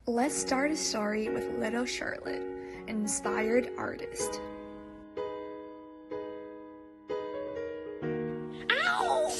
Let's start a story with little Charlotte, an inspired artist. Ow!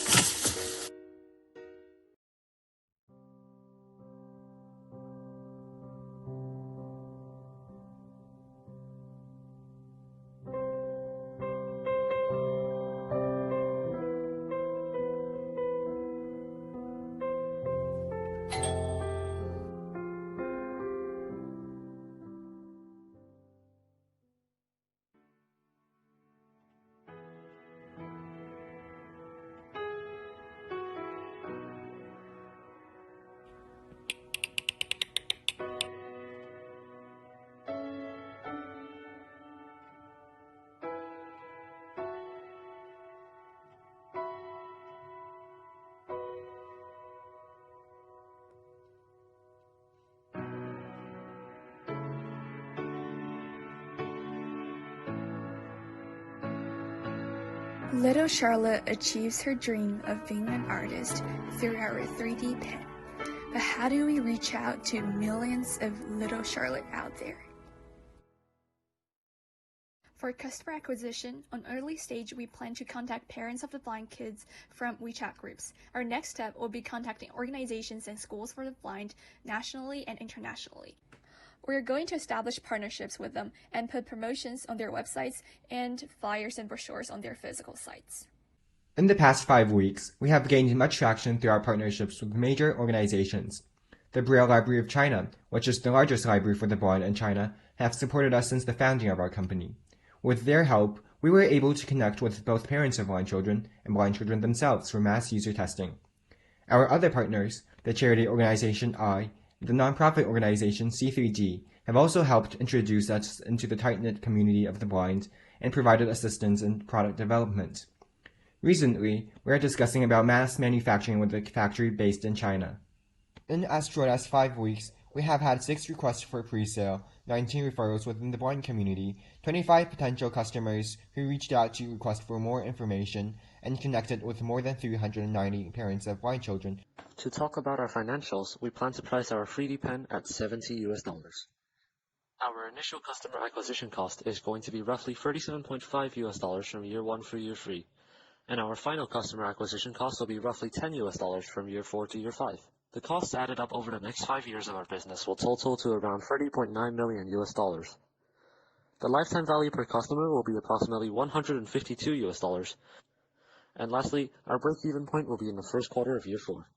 Little Charlotte achieves her dream of being an artist through our 3D pen. But how do we reach out to millions of little Charlotte out there? For customer acquisition, on early stage, we plan to contact parents of the blind kids from WeChat groups. Our next step will be contacting organizations and schools for the blind nationally and internationally. We are going to establish partnerships with them and put promotions on their websites and flyers and brochures on their physical sites. In the past 5 weeks, we have gained much traction through our partnerships with major organizations. The Braille Library of China, which is the largest library for the blind in China, have supported us since the founding of our company. With their help, we were able to connect with both parents of blind children and blind children themselves for mass user testing. Our other partners, the charity organization the nonprofit organization C3D, have also helped introduce us into the tight-knit community of the blind and provided assistance in product development. Recently, we are discussing about mass manufacturing with a factory based in China. In as short as 5 weeks, we have had 6 requests for pre-sale, 19 referrals within the blind community, 25 potential customers who reached out to request for more information, and connected with more than 390 parents of blind children. To talk about our financials, we plan to price our 3D pen at $70. Our initial customer acquisition cost is going to be roughly $37.5 from year 1 through year 3, and our final customer acquisition cost will be roughly $10 from year 4 to year 5. The costs added up over the next 5 years of our business will total to around $30.9 million. The lifetime value per customer will be approximately $152. And lastly, our break-even point will be in the first quarter of year 4.